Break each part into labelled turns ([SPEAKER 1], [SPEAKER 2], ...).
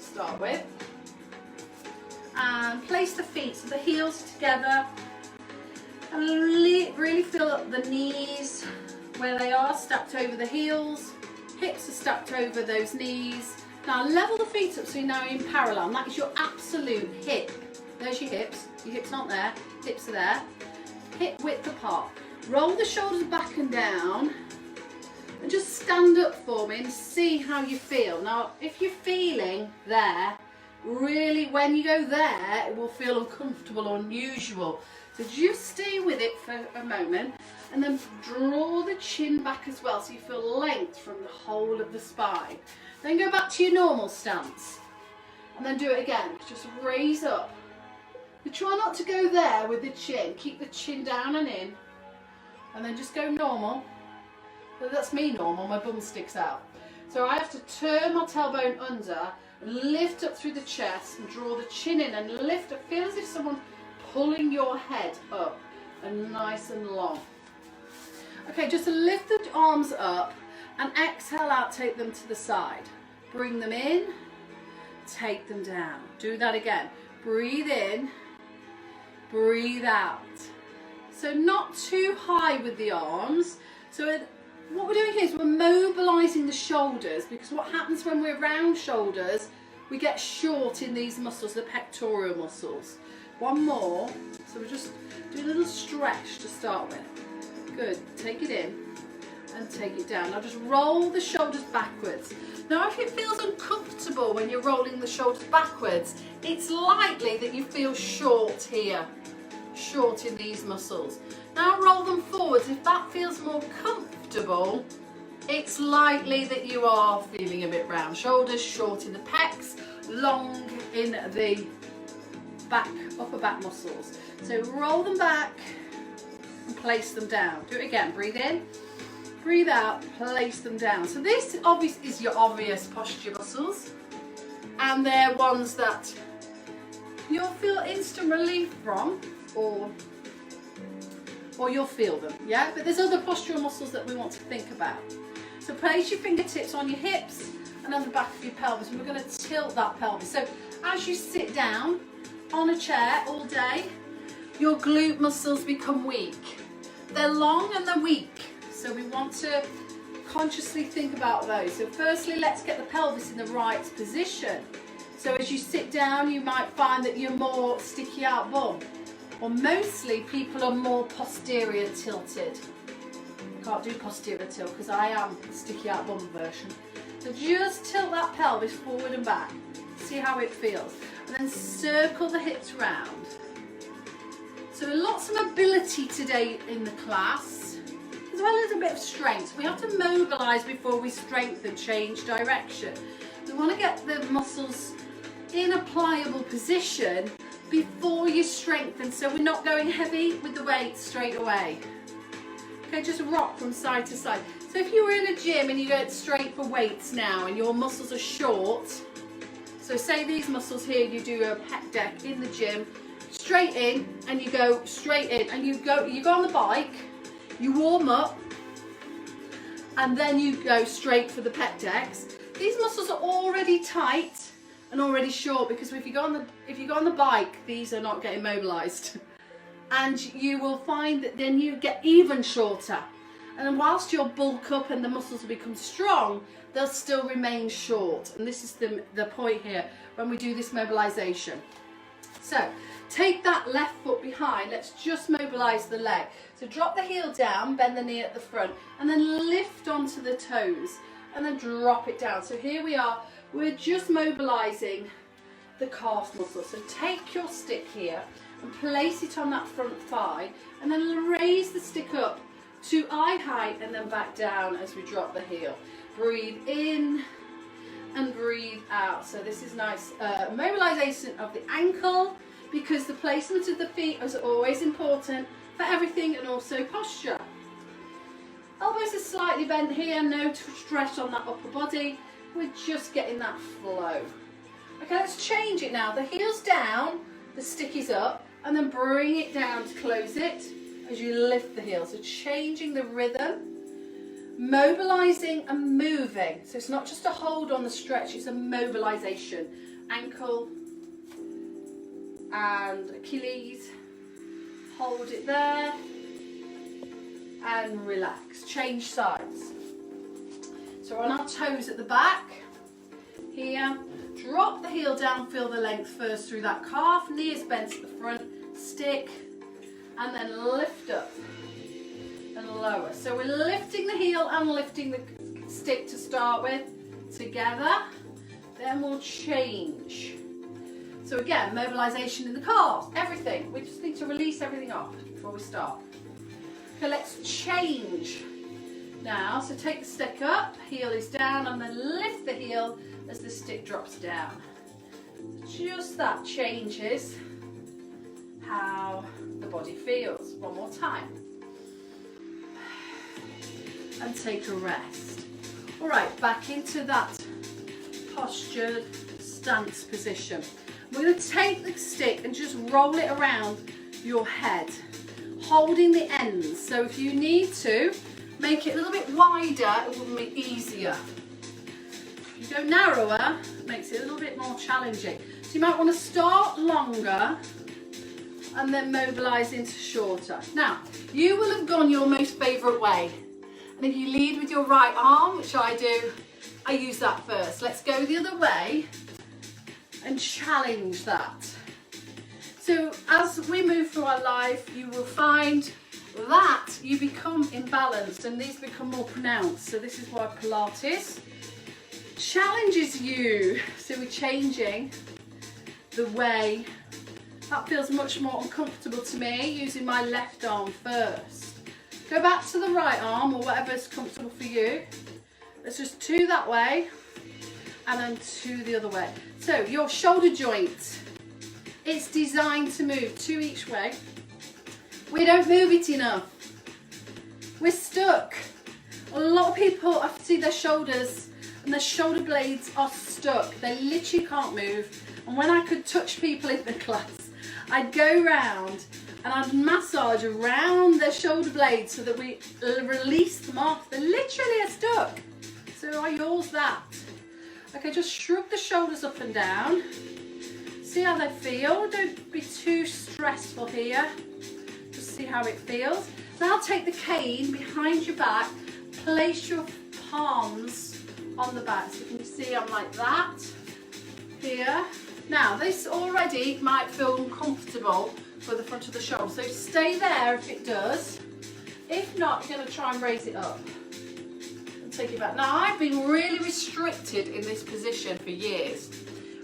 [SPEAKER 1] to start with. And place the feet so the heels are together. And really feel the knees where they are, stacked over the heels. Hips are stacked over those knees. Now level the feet up so you're now in parallel. And that is your absolute hip. There's your hips. Your hips aren't there. Hips are there. Hip width apart. Roll the shoulders back and down. And just stand up for me and see how you feel. Now, if you're feeling there, really when you go there, it will feel uncomfortable or unusual. So just stay with it for a moment and then draw the chin back as well so you feel length from the whole of the spine. Then go back to your normal stance and then do it again. Just raise up. But try not to go there with the chin. Keep the chin down and in. And then just go normal. But that's me normal, my bum sticks out. So I have to turn my tailbone under, lift up through the chest and draw the chin in and lift up. Feel as if someone's pulling your head up and nice and long. Okay, just lift the arms up and exhale out, take them to the side. Bring them in, take them down. Do that again. Breathe in, breathe out. So not too high with the arms. So what we're doing here is we're mobilising the shoulders, because what happens when we're round shoulders, we get short in these muscles, the pectoral muscles. One more. So we just do a little stretch to start with. Good. Take it in and take it down. Now just roll the shoulders backwards. Now if it feels uncomfortable when you're rolling the shoulders backwards, it's likely that you feel short here. Short in these muscles. Now roll them forwards. If that feels more comfortable, it's likely that you are feeling a bit round shoulders, short in the pecs, long in the back, upper back muscles. So roll them back and place them down. Do it again. Breathe in, breathe out, place them down. So this obviously is your obvious posture muscles, and they're ones that you'll feel instant relief from, or you'll feel them, yeah? But there's other postural muscles that we want to think about. So place your fingertips on your hips and on the back of your pelvis, and we're going to tilt that pelvis. So as you sit down on a chair all day, your glute muscles become weak. They're long and they're weak, so we want to consciously think about those. So firstly, let's get the pelvis in the right position. So as you sit down, you might find that you're more sticky out bum, or mostly people are more posterior tilted. I can't do posterior tilt because I am the sticky out bum version. So just tilt that pelvis forward and back. See how it feels. And then circle the hips round. So lots of mobility today in the class, as well as a bit of strength. We have to mobilise before we strengthen, change direction. We want to get the muscles in a pliable position before you strengthen, so we're not going heavy with the weight straight away. Okay, just rock from side to side. So if you were in a gym and you go straight for weights now and your muscles are short, so say these muscles here, you do a pec deck in the gym, straight in, and you go straight in, and you go on the bike, you warm up, and then you go straight for the pec decks. These muscles are already tight and already short, because if you go on the bike, these are not getting mobilized, and you will find that then you get even shorter, and then whilst you'll bulk up and the muscles will become strong, they'll still remain short. And this is the point here when we do this mobilization. So take that left foot behind, let's just mobilize the leg. So drop the heel down, bend the knee at the front, and then lift onto the toes and then drop it down. So here we are. We're just mobilising the calf muscle. So take your stick here and place it on that front thigh, and then raise the stick up to eye height and then back down as we drop the heel. Breathe in and breathe out. So this is nice mobilisation of the ankle, because the placement of the feet is always important for everything, and also posture. Elbows are slightly bent here, no stress on that upper body. We're just getting that flow. Okay, let's change it now. The heel's down, the stick is up, and then bring it down to close it as you lift the heel. So changing the rhythm, mobilizing and moving. So it's not just a hold on the stretch, it's a mobilization. Ankle and Achilles, hold it there and relax. Change sides. So we're on our toes at the back here. Drop the heel down, feel the length first through that calf, knees bent at the front, stick, and then lift up and lower. So we're lifting the heel and lifting the stick to start with together, then we'll change. So again, mobilization in the calves, everything. We just need to release everything off before we start. Okay, let's change now. So take the stick up, heel is down, and then lift the heel as the stick drops down. Just that changes how the body feels. One more time. And take a rest. All right, back into that postured stance position. We're going to take the stick and just roll it around your head, holding the ends. So if you need to, make it a little bit wider, it will be easier. If you go narrower, it makes it a little bit more challenging. So you might want to start longer and then mobilise into shorter. Now, you will have gone your most favourite way. And if you lead with your right arm, which I do, I use that first. Let's go the other way and challenge that. So as we move through our life, you will find that you become imbalanced and these become more pronounced. So this is why Pilates challenges you. So we're changing the way. That feels much more uncomfortable to me, using my left arm first. Go back to the right arm or whatever is comfortable for you. Let's just two that way and then two the other way. So your shoulder joint, it's designed to move two each way. We don't move it enough. We're stuck. A lot of people, I see their shoulders and their shoulder blades are stuck. They literally can't move. And when I could touch people in the class, I'd go round and I'd massage around their shoulder blades so that we release them off. They literally are stuck. So I use that. Okay, just shrug the shoulders up and down. See how they feel. Don't be too stressful here. Just see how it feels. Now take the cane behind your back. Place your palms on the back. So you can see I'm like that here. Now this already might feel uncomfortable for the front of the shoulder. So stay there if it does. If not, you're going to try and raise it up. Take it back. Now I've been really restricted in this position for years,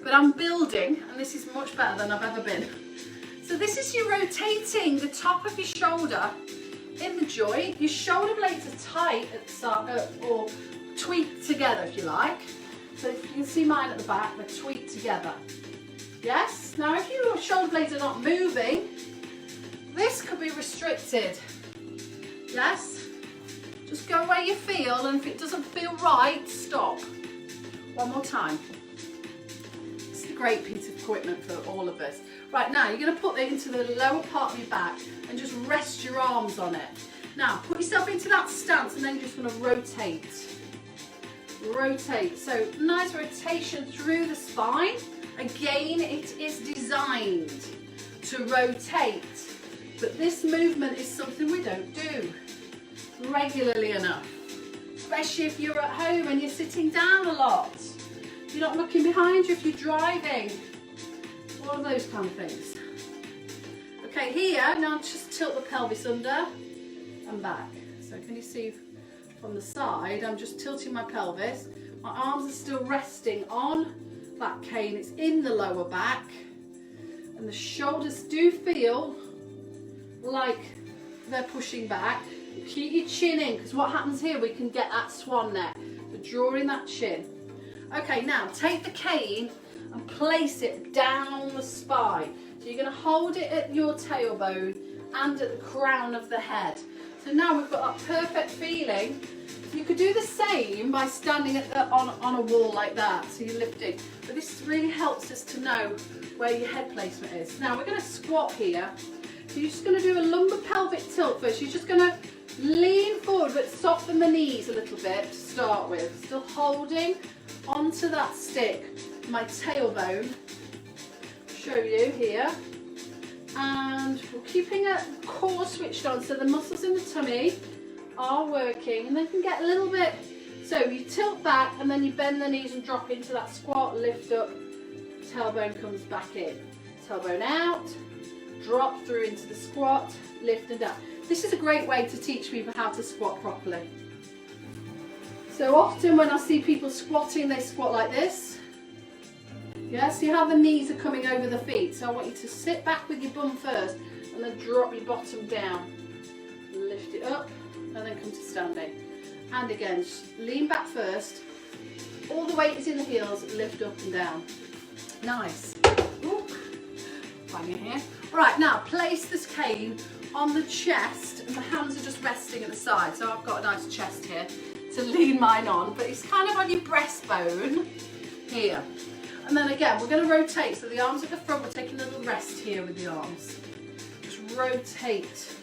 [SPEAKER 1] but I'm building and this is much better than I've ever been. So this is you rotating the top of your shoulder in the joint. Your shoulder blades are tight at the start, or tweaked together if you like. So if you can see mine at the back, they're tweaked together. Yes? Now if your shoulder blades are not moving, this could be restricted. Yes? Just go where you feel, and if it doesn't feel right, stop. One more time. It's a great piece of equipment for all of us. Right, now you're going to put it into the lower part of your back and just rest your arms on it. Now, put yourself into that stance and then you're just going to rotate. Rotate. So, nice rotation through the spine. Again, it is designed to rotate. But this movement is something we don't do regularly enough, especially if you're at home and you're sitting down a lot, you're not looking behind you if you're driving, all of those kind of things. Okay, here now just tilt the pelvis under and back. So can you see from the side, I'm just tilting my pelvis, my arms are still resting on that cane, it's in the lower back, and the shoulders do feel like they're pushing back. Keep your chin in, because what happens here, we can get that swan neck. So drawing that chin. Okay, now take the cane and place it down the spine. So you're going to hold it at your tailbone and at the crown of the head. So now we've got that perfect feeling. You could do the same by standing at on a wall like that, so you're lifting. But this really helps us to know where your head placement is. Now we're going to squat here. So you're just going to do a lumbar pelvic tilt first. You're just going to Lean forward, but soften the knees a little bit to start with. Still holding onto that stick, my tailbone. Show you here. And we're keeping a core switched on so the muscles in the tummy are working, and they can get a little bit, so you tilt back and then you bend the knees and drop into that squat, lift up, tailbone comes back in, tailbone out, drop through into the squat, lift and down. This is a great way to teach people how to squat properly. So often when I see people squatting, they squat like this. Yeah, see how the knees are coming over the feet. So I want you to sit back with your bum first and then drop your bottom down. Lift it up and then come to standing. And again, lean back first. All the weight is in the heels, lift up and down. Nice. Ooh. Bang it here. Right, now place this cane on the chest and the hands are just resting at the side. So I've got a nice chest here to lean mine on, but it's kind of on your breastbone here. And then again, we're going to rotate. So the arms at the front, we're taking a little rest here with the arms. Just rotate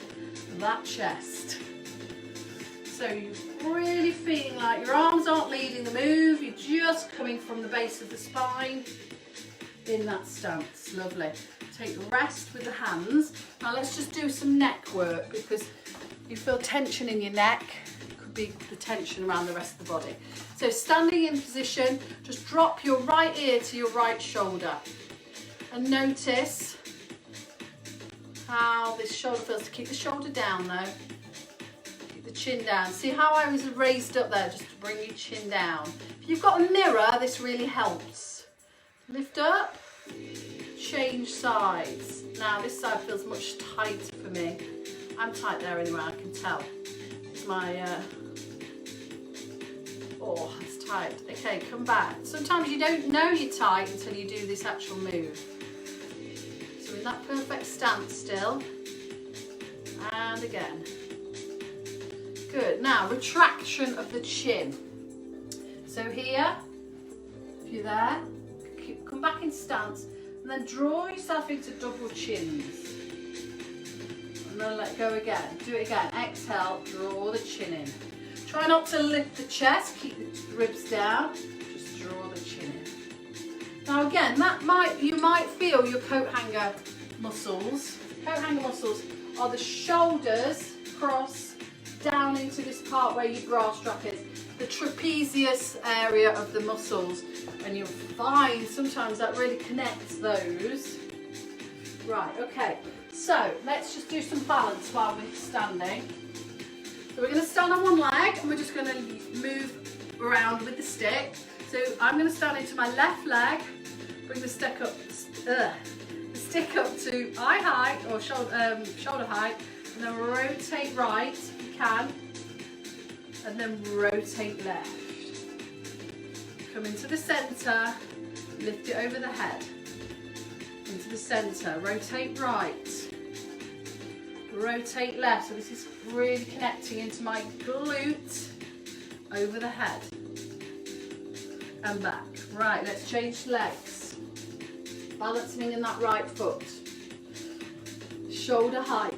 [SPEAKER 1] that chest. So you're really feeling like your arms aren't leading the move. You're just coming from the base of the spine in that stance. Lovely. Take rest with the hands. Now let's just do some neck work because you feel tension in your neck. Could be the tension around the rest of the body. So standing in position, just drop your right ear to your right shoulder and notice how this shoulder feels. To keep the shoulder down though, keep the chin down. See how I was raised up there, just to bring your chin down. If you've got a mirror, this really helps. Lift up, change sides. Now this side feels much tighter for me. I'm tight there anyway, I can tell. It's my, oh, it's tight. Okay, come back. Sometimes you don't know you're tight until you do this actual move. So in that perfect stance still. And again. Good. Now, retraction of the chin. So here, if you're there, come back in stance and then draw yourself into double chins. And then let go again. Do it again. Exhale, draw the chin in. Try not to lift the chest, keep the ribs down, just draw the chin in. Now again, you might feel your coat hanger muscles. Coat hanger muscles are the shoulders cross down into this part where your bra strap is, the trapezius area of the muscles, and you'll find sometimes that really connects those. Right, okay, so let's just do some balance while we're standing. So we're going to stand on one leg and we're just going to move around with the stick. So I'm going to stand into my left leg, bring the stick up to eye height or shoulder height, and then rotate right if you can, and then rotate left. Come into the centre, lift it over the head, into the centre, rotate right. Rotate left, so this is really connecting into my glute, over the head and back. Right, let's change legs. Balancing in that right foot. Shoulder height.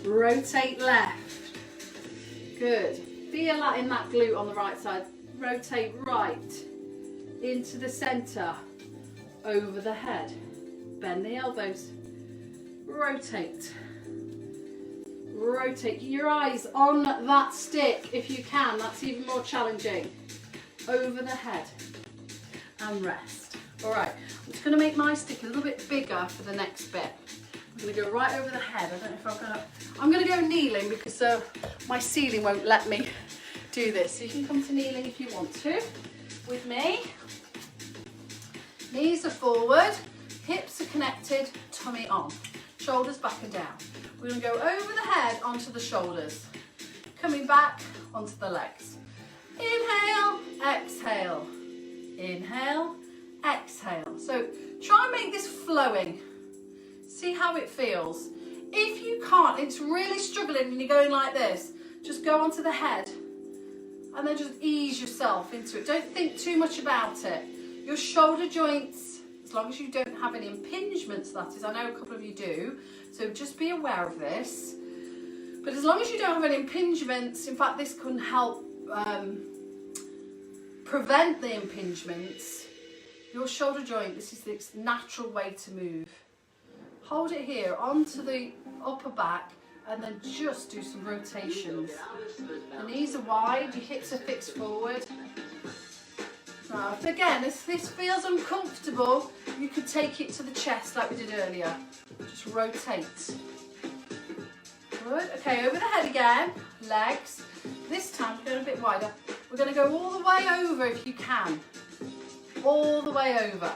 [SPEAKER 1] Rotate left. Good. Feel that in that glute on the right side. Rotate right into the centre, over the head. Bend the elbows. Rotate. Rotate. Keep your eyes on that stick if you can. That's even more challenging. Over the head. And rest. Alright, I'm just going to make my stick a little bit bigger for the next bit. I'm going to go right over the head. I don't know if I'm going to go kneeling because my ceiling won't let me do this. So you can come to kneeling if you want to with me. Knees are forward, hips are connected, tummy on. Shoulders back and down. We're going to go over the head onto the shoulders. Coming back onto the legs. Inhale, exhale. Inhale, exhale. So try and make this flowing. See how it feels. If you can't, it's really struggling and you're going like this, just go onto the head and then just ease yourself into it. Don't think too much about it. Your shoulder joints, as long as you don't have any impingements, that is, I know a couple of you do, so just be aware of this. But as long as you don't have any impingements, in fact this can help prevent the impingements. Your shoulder joint, this is the natural way to move. Hold it here onto the upper back and then just do some rotations. The knees are wide, your hips are fixed forward. Now, if again, if this feels uncomfortable, you could take it to the chest like we did earlier. Just rotate. Good. Okay, over the head again, legs. This time we're going a bit wider. We're going to go all the way over if you can. All the way over.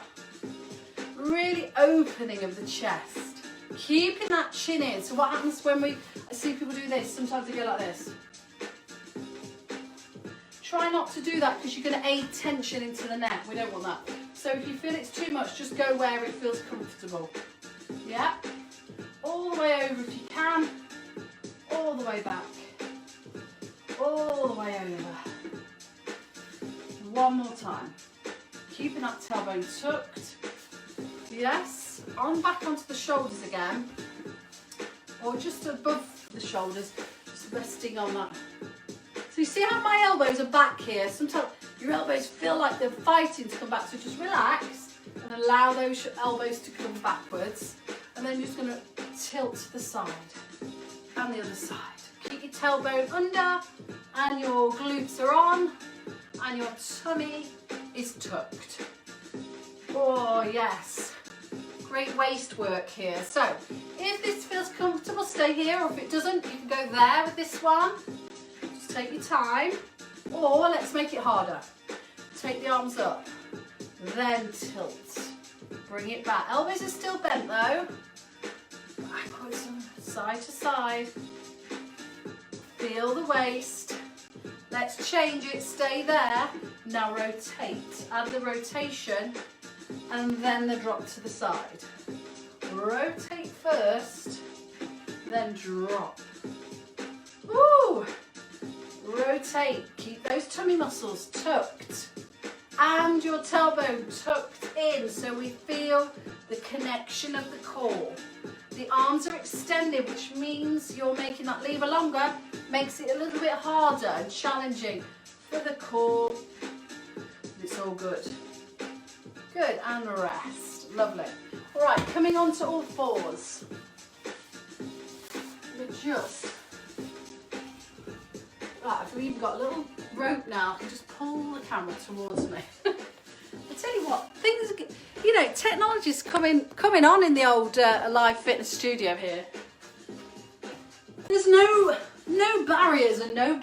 [SPEAKER 1] Really opening of the chest. Keeping that chin in. So what happens when I see people do this, sometimes they go like this. Try not to do that because you're going to aid tension into the neck. We don't want that. So if you feel it's too much, just go where it feels comfortable. Yeah. All the way over if you can. All the way back. All the way over. One more time. Keeping that tailbone tucked. Yes. On back onto the shoulders again. Or just above the shoulders. Just resting on that. So you see how my elbows are back here? Sometimes your elbows feel like they're fighting to come back. So just relax and allow those elbows to come backwards. And then you're just going to tilt to the side and the other side. Keep your tailbone under and your glutes are on and your tummy is tucked. Oh yes, great waist work here. So if this feels comfortable, stay here, or if it doesn't, you can go there with this one. Just take your time, or let's make it harder. Take the arms up, then tilt. Bring it back. Elbows are still bent though. Backwards and side to side. Feel the waist. Let's change it, stay there. Now rotate, add the rotation and then the drop to the side. Rotate first, then drop. Woo! Rotate, keep those tummy muscles tucked and your tailbone tucked in so we feel the connection of the core. The arms are extended, which means you're making that lever longer, makes it a little bit harder and challenging for the core. It's all good. Good, and rest. Lovely. All right, coming on to all fours. Just, right, I've even got a little rope now. I can just pull the camera towards me. I tell you what, things, you know, technology's coming on in the old Alive Fitness studio here. There's no barriers and no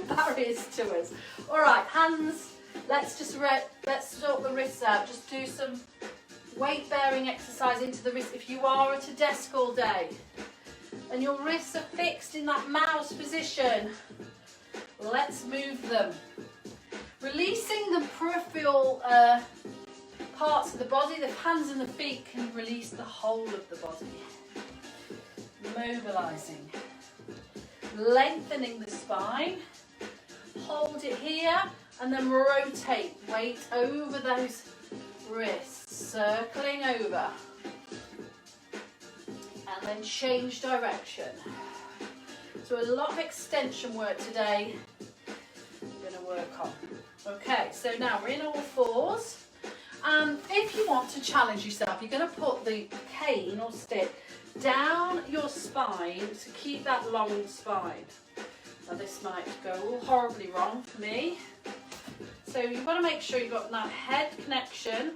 [SPEAKER 1] barriers to us. All right, hands. Let's sort the wrists out. Just do some weight bearing exercise into the wrist. If you are at a desk all day and your wrists are fixed in that mouse position, let's move them. Releasing the peripheral parts of the body, the hands and the feet can release the whole of the body. Mobilizing. Lengthening the spine. Hold it here and then rotate. Weight over those wrists. Circling over. And then change direction. So a lot of extension work today. We're going to work on. Okay, so now we're in all fours. And if you want to challenge yourself, you're going to put the cane or stick down your spine to keep that long spine. Now this might go horribly wrong for me. So you've got to make sure you've got that head connection,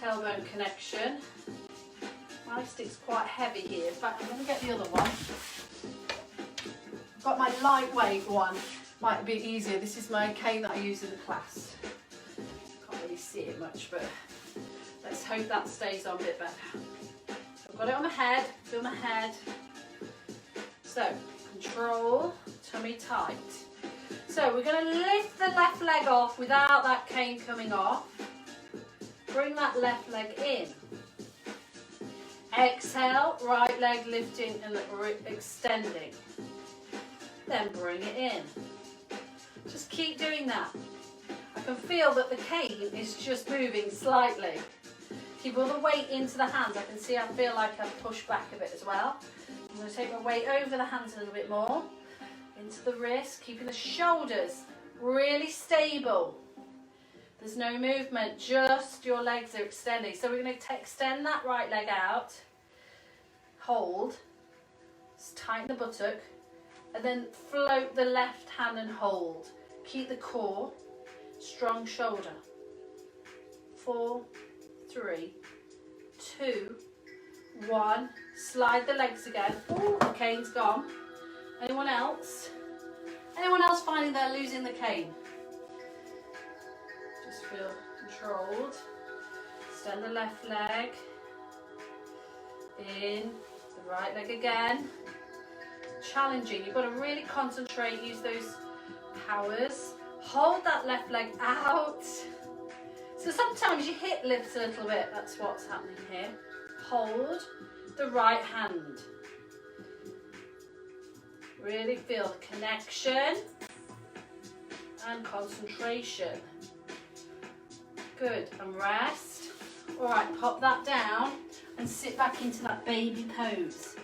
[SPEAKER 1] tailbone connection. My stick's quite heavy here. In fact, I'm going to get the other one. I've got my lightweight one. Might be easier. This is my cane that I use in the class. Can't really see it much, but let's hope that stays on a bit better. I've got it on my head, feel my head. So, control, tummy tight. So we're going to lift the left leg off without that cane coming off. Bring that left leg in. Exhale, right leg lifting and extending. Then bring it in. Just keep doing that. I can feel that the cane is just moving slightly. Keep all the weight into the hands. I can see, I feel like I've pushed back a bit as well. I'm going to take my weight over the hands a little bit more, into the wrist, keeping the shoulders really stable. There's no movement, just your legs are extending. So we're going to extend that right leg out, hold, just tighten the buttock, and then float the left hand and hold. Keep the core, strong shoulder. 4, 3, 2, 1. Slide the legs again. Oh, the cane's gone. Anyone else? Anyone else finding they're losing the cane? Just feel controlled. Extend the left leg. In. The right leg again. Challenging. You've got to really concentrate. Use those powers. Hold that left leg out. So sometimes your hip lifts a little bit. That's what's happening here. Hold the right hand. Really feel the connection and concentration. Good, and rest. All right, pop that down and sit back into that baby pose.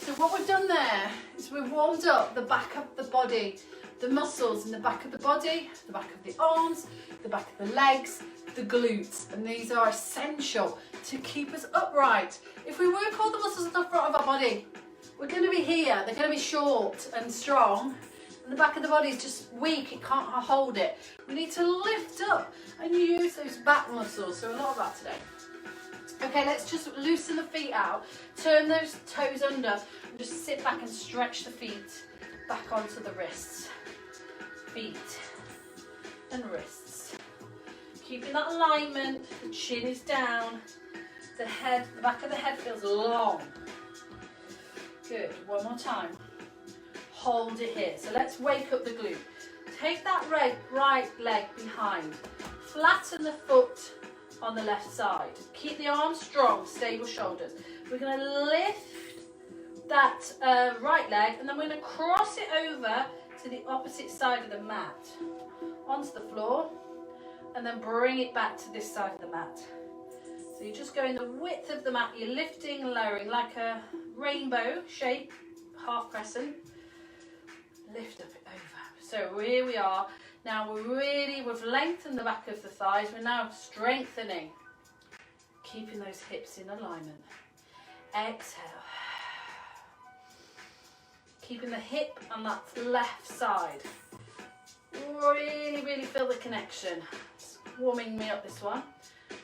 [SPEAKER 1] So what we've done there is we've warmed up the back of the body, the muscles in the back of the body, the back of the arms, the back of the legs, the glutes, and these are essential to keep us upright. If we work all the muscles in the front of our body, we're going to be here, they're going to be short and strong, and the back of the body is just weak, it can't hold it. We need to lift up and use those back muscles, so a lot of that today. Okay, let's just loosen the feet out, turn those toes under, and just sit back and stretch the feet back onto the wrists. Feet and wrists. Keeping that alignment, the chin is down, the head, the back of the head feels long. Good, one more time. Hold it here. So let's wake up the glute. Take that right leg behind. Flatten the foot on the left side. Keep the arms strong, stable shoulders. We're going to lift that right leg, and then we're going to cross it over to the opposite side of the mat. Onto the floor, and then bring it back to this side of the mat. So you're just going the width of the mat, you're lifting, lowering like a rainbow shape, half crescent. Lift up it over. So here we are. Now we've lengthened the back of the thighs. We're now strengthening, keeping those hips in alignment. Exhale. Keeping the hip on that left side. Really, really feel the connection. It's warming me up, this one.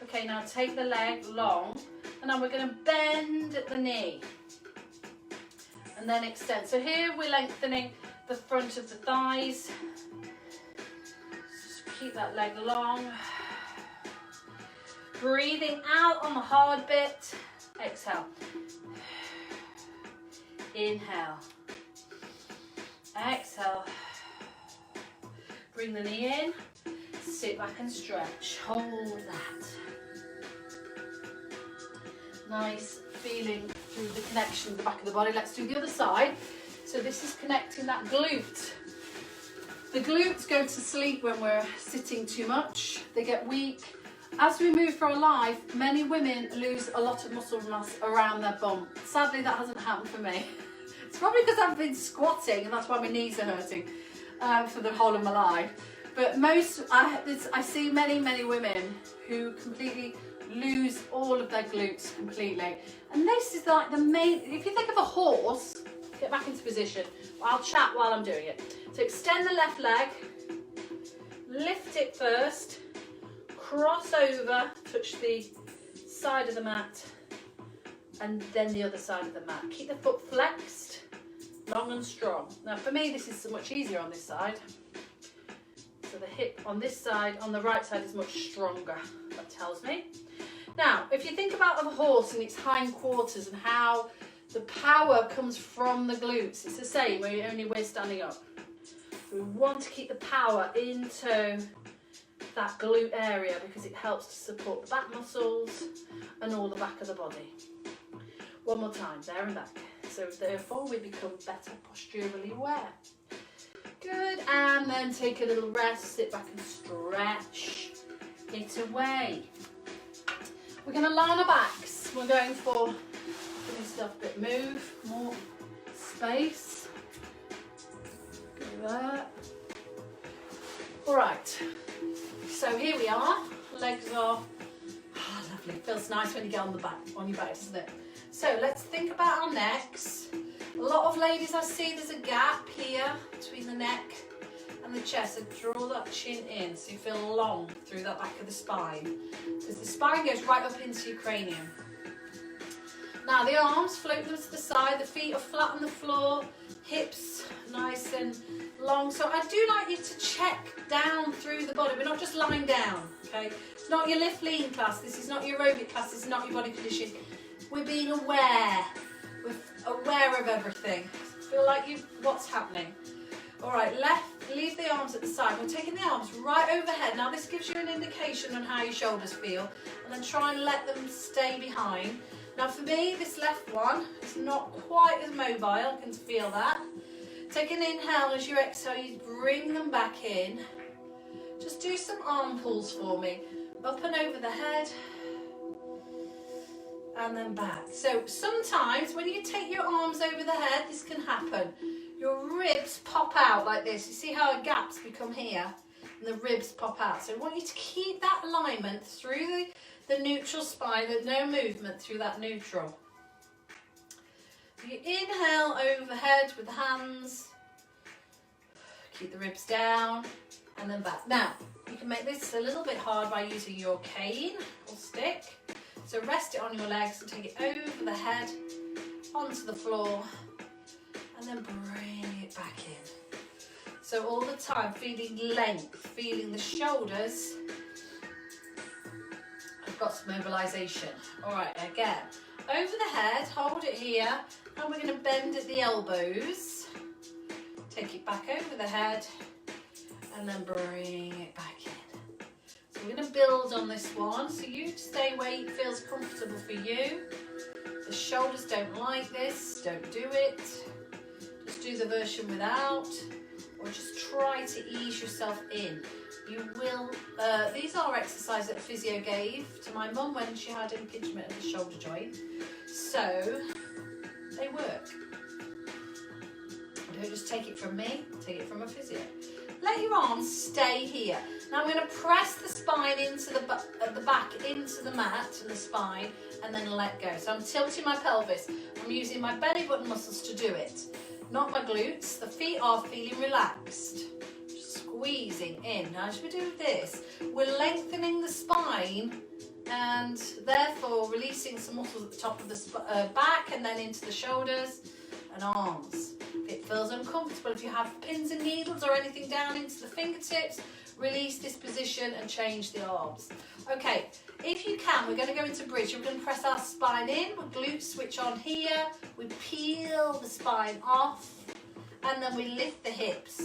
[SPEAKER 1] Okay, now take the leg long, and now we're going to bend at the knee. And then extend. So here we're lengthening the front of the thighs. Just keep that leg long. Breathing out on the hard bit. Exhale. Inhale. Exhale. Bring the knee in. Sit back and stretch. Hold that. Nice feeling through the connection of the back of the body. Let's do the other side. So this is connecting that glute. The glutes go to sleep when we're sitting too much. They get weak. As we move through our life, many women lose a lot of muscle mass around their bum. Sadly, that hasn't happened for me. It's probably because I've been squatting, and that's why my knees are hurting for the whole of my life. But I see many women who completely lose all of their glutes completely. And this is like the main, if you think of a horse, get back into position. I'll chat while I'm doing it. So extend the left leg, lift it first, cross over, touch the side of the mat, and then the other side of the mat. Keep the foot flexed, long and strong. Now for me, this is so much easier on this side. So the hip on this side, on the right side, is much stronger, that tells me. Now, if you think about a horse and its hind quarters and how the power comes from the glutes, it's the same, only we're standing up. We want to keep the power into that glute area because it helps to support the back muscles and all the back of the body. One more time, there and back. So therefore we become better posturally aware. Good, and then take a little rest, sit back and stretch it away. We're going to lie on our backs. We're going for, give me stuff, but move more. space. Go there. All right, so here we are. Legs are lovely. Feels nice when you get on your back, doesn't it? So let's think about our necks. A lot of ladies, I see there's a gap here between the neck and the chest. So draw that chin in so you feel long through that back of the spine, because the spine goes right up into your cranium. Now the arms float them to the side, the feet are flat on the floor, hips nice and long. So I do like you to check down through the body. We're not just lying down, okay? It's not your lift lean class, this is not your aerobic class, this is not your body conditioning. We're being aware. We're aware of everything. Feel like what's happening. All right, leave the arms at the side. We're taking the arms right overhead. Now this gives you an indication on how your shoulders feel, and then try and let them stay behind. Now for me, this left one is not quite as mobile, I can feel that. Take an inhale, as you exhale, you bring them back in. Just do some arm pulls for me. Up and over the head, and then back. So sometimes when you take your arms over the head, this can happen. Your ribs pop out like this. You see how gaps become here, and the ribs pop out. So I want you to keep that alignment through the neutral spine, with no movement through that neutral. So you inhale overhead with the hands, keep the ribs down, and then back. Now, you can make this a little bit hard by using your cane or stick. So rest it on your legs and take it over the head, onto the floor, and then bring it back in. So all the time, feeling length, feeling the shoulders. I've got some mobilization. All right, again, over the head, hold it here, and we're going to bend at the elbows. Take it back over the head, and then bring it back in. So we're going to build on this one, so you stay where it feels comfortable for you. The shoulders don't like this, don't do it. Just do the version without, or just try to ease yourself in. You will, these are exercises that physio gave to my mum when she had impingement of the shoulder joint. So, they work. Don't just take it from me, take it from a physio. Let your arms stay here. Now I'm going to press the spine into the back, into the mat and the spine, and then let go. So I'm tilting my pelvis. I'm using my belly button muscles to do it, not my glutes. The feet are feeling relaxed. Squeezing in. Now as we do this, we're lengthening the spine and therefore releasing some muscles at the top of the back and then into the shoulders and arms. If it feels uncomfortable, if you have pins and needles or anything down into the fingertips, release this position and change the arms. Okay, if you can, we're going to go into bridge. We're going to press our spine in, with glutes switch on here, we peel the spine off, and then we lift the hips.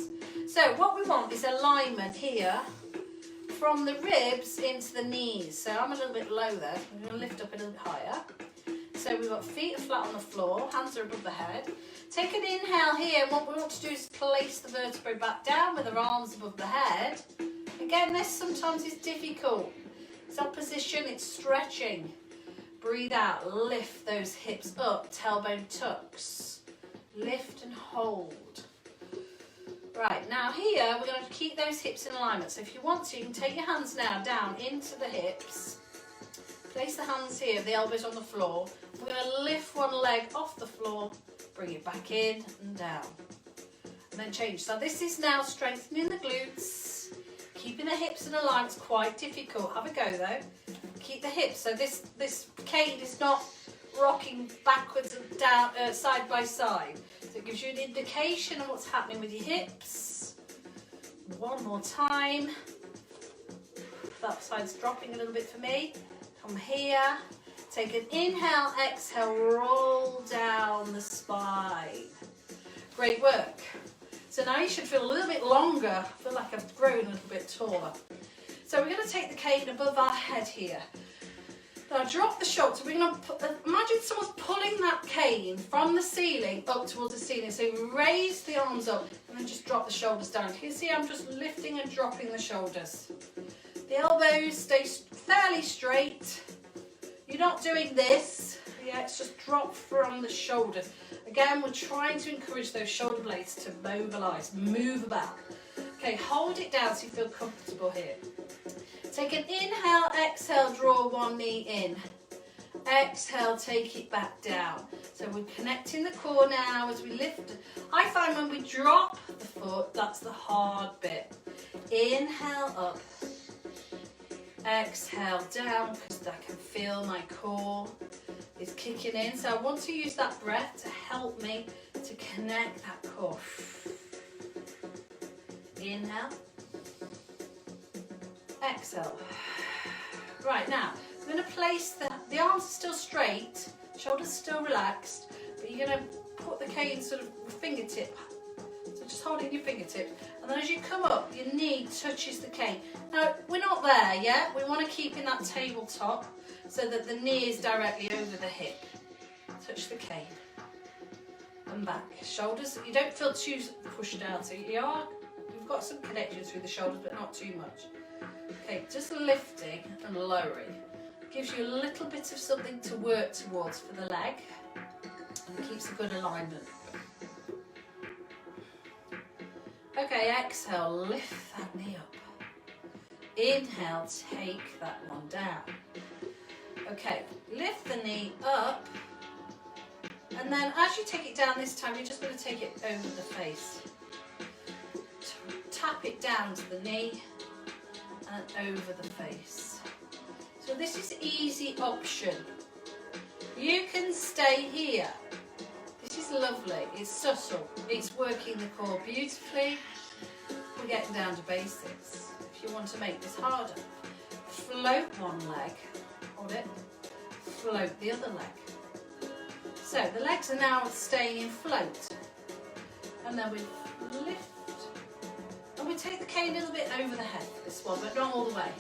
[SPEAKER 1] So what we want is alignment here from the ribs into the knees. So I'm a little bit low there, so I'm going to lift up a little bit higher. So we've got feet flat on the floor, hands are above the head. Take an inhale here, and what we want to do is place the vertebrae back down with our arms above the head. Again, this sometimes is difficult. It's our position, it's stretching. Breathe out, lift those hips up, tailbone tucks. Lift and hold. Right, now here we're going to keep those hips in alignment. So if you want to, you can take your hands now down into the hips. Place the hands here, the elbows on the floor. We're going to lift one leg off the floor, bring it back in and down. And then change. So this is now strengthening the glutes, keeping the hips in alignment. It's quite difficult. Have a go though. Keep the hips. So this cane is not rocking backwards and down, side by side. So it gives you an indication of what's happening with your hips. One more time. That side's dropping a little bit for me. Come here. Take an inhale, exhale, roll down the spine. Great work. So now you should feel a little bit longer. I feel like I've grown a little bit taller. So we're going to take the cane above our head here. Now drop the shoulders. We're going to imagine someone's pulling that cane from the ceiling up towards the ceiling. So raise the arms up and then just drop the shoulders down. You can see I'm just lifting and dropping the shoulders. The elbows stay fairly straight. You're not doing this. Yeah, it's just drop from the shoulders. Again, we're trying to encourage those shoulder blades to mobilise, move about. Okay, hold it down so you feel comfortable here. Take an inhale, exhale, draw one knee in. Exhale, take it back down. So we're connecting the core now as we lift. I find when we drop the foot, that's the hard bit. Inhale up. Exhale down, because I can feel my core is kicking in. So I want to use that breath to help me to connect that core. Inhale. Exhale. Right, now I'm going to place the arms are still straight, shoulders still relaxed, but you're going to put the cane sort of fingertip. So just holding your fingertip, and then as you come up, your knee touches the cane. Now, we're not there yet. We want to keep in that tabletop so that the knee is directly over the hip. Touch the cane. And back. Shoulders, you don't feel too pushed out. So you've got some connection through the shoulders, but not too much. Okay, just lifting and lowering. Gives you a little bit of something to work towards for the leg, and keeps a good alignment. Okay, exhale, lift that knee up. Inhale, take that one down. Okay, lift the knee up, and then as you take it down this time, you're just going to take it over the face. Tap it down to the knee and over the face. So this is easy option. You can stay here. This is lovely. It's subtle. It's working the core beautifully. We're getting down to basics. If you want to make this harder, float one leg. Hold it. Float the other leg. So the legs are now staying in float. And then we lift. And we take the cane a little bit over the head, this one, but not all the way.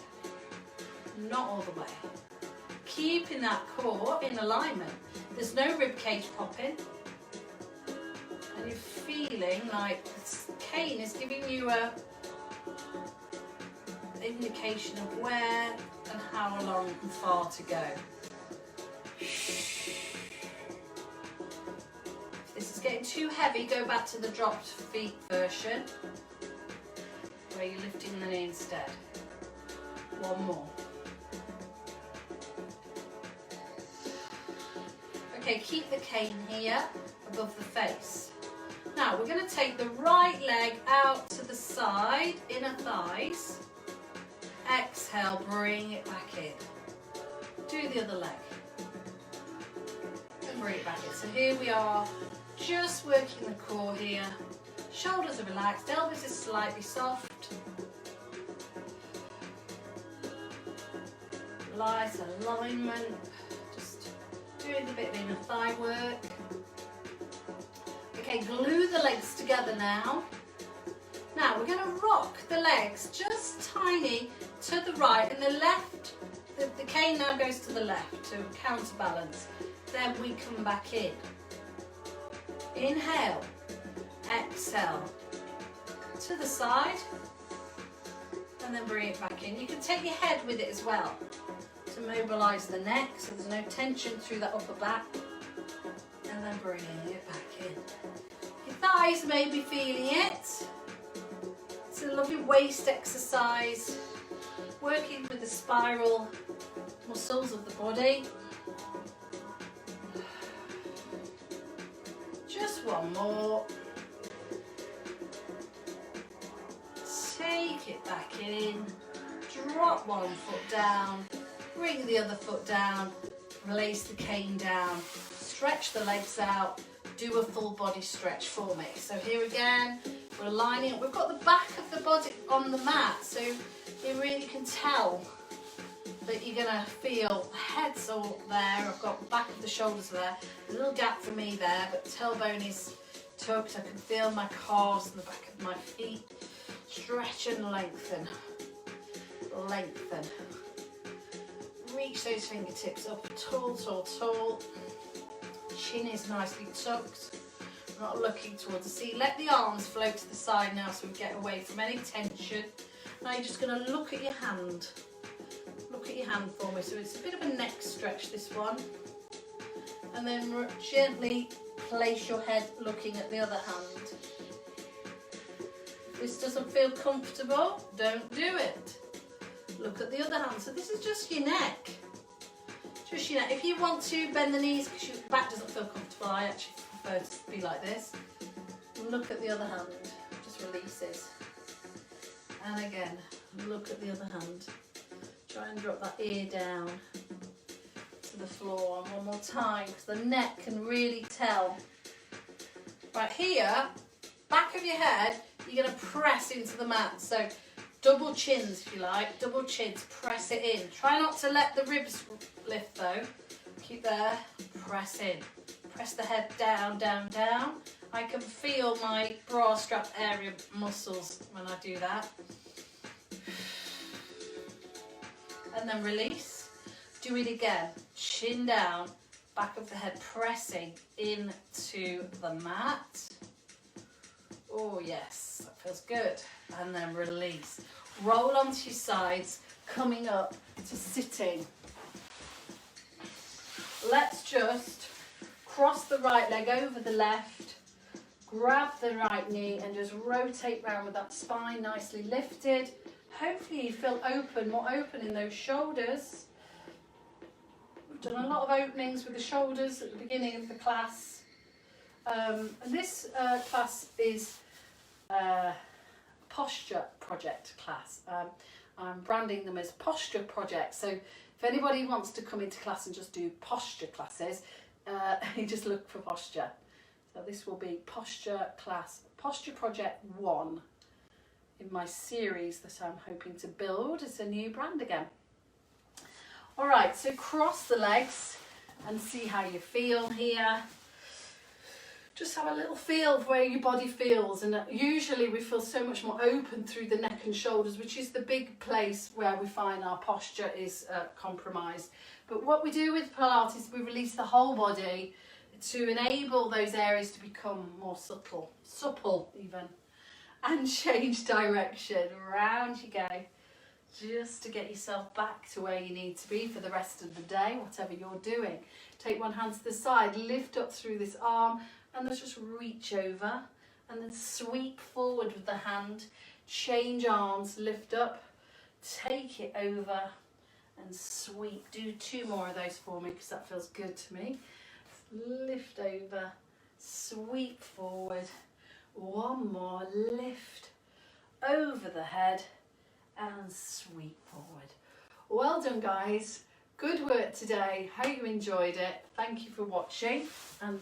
[SPEAKER 1] Not all the way. Keeping that core in alignment. There's no rib cage popping. And you're feeling like the cane is giving you an indication of where and how long and far to go. If this is getting too heavy, go back to the dropped feet version, where you're lifting the knee instead. One more. Okay, keep the cane here above the face. Now we're going to take the right leg out to the side, inner thighs. Exhale, bring it back in. Do the other leg. And bring it back in. So here we are, just working the core here. Shoulders are relaxed, elbows are slightly soft. Light alignment. Just doing a bit of inner thigh work. Okay, glue the legs together now. Now we're going to rock the legs just tiny to the right and the left. The cane now goes to the left to counterbalance. Then we come back in. Inhale. Exhale. To the side. And then bring it back in. You can take your head with it as well to mobilise the neck so there's no tension through that upper back. And then bringing it back in. Your thighs may be feeling it. It's a lovely waist exercise, working with the spiral muscles of the body. Just one more. Take it back in, drop one foot down, bring the other foot down, release the cane down, stretch the legs out, do a full body stretch for me. So here again, we're lining up. We've got the back of the body on the mat, so you really can tell that you're gonna feel the head's all there. I've got the back of the shoulders there, a little gap for me there, but tailbone is tucked. I can feel my calves and the back of my feet. Stretch and lengthen. Lengthen. Reach those fingertips up, tall, tall, tall. Chin is nicely tucked. We're not looking towards the sea. Let the arms float to the side now so we get away from any tension. Now you're just going to look at your hand. Look at your hand for me. So it's a bit of a neck stretch, this one. And then gently place your head looking at the other hand. If this doesn't feel comfortable, don't do it. Look at the other hand. So this is just your neck. Just your neck. If you want to bend the knees because your back doesn't feel comfortable, I actually prefer to be like this. Look at the other hand. Just releases. And again, look at the other hand. Try and drop that ear down to the floor. And one more time, because the neck can really tell. Right here, back of your head, you're going to press into the mat. So double chins, if you like, double chins, press it in. Try not to let the ribs lift though. Keep there, press in. Press the head down, down, down. I can feel my bra strap area muscles when I do that. And then release. Do it again. Chin down, back of the head pressing into the mat. Oh yes, that feels good. And then release. Roll onto your sides, coming up to sitting. Let's just cross the right leg over the left, grab the right knee and just rotate round with that spine nicely lifted. Hopefully you feel open, more open in those shoulders. We've done a lot of openings with the shoulders at the beginning of the class. And this class is posture project class. I'm branding them as posture projects. So if anybody wants to come into class and just do posture classes, you just look for posture. So this will be posture class, posture project 1 in my series that I'm hoping to build. It's a new brand again. All right, so cross the legs and see how you feel here. Just have a little feel of where your body feels, and usually we feel so much more open through the neck and shoulders, which is the big place where we find our posture is compromised. But what we do with Pilates is we release the whole body to enable those areas to become more supple even, and change direction. Round you go, just to get yourself back to where you need to be for the rest of the day, whatever you're doing. Take one hand to the side, lift up through this arm, and let's just reach over and then sweep forward with the hand. Change arms, lift up, take it over and sweep. Do 2 more of those for me because that feels good to me. Lift over, sweep forward. 1 more, lift over the head and sweep forward. Well done guys. Good work today. Hope you enjoyed it. Thank you for watching and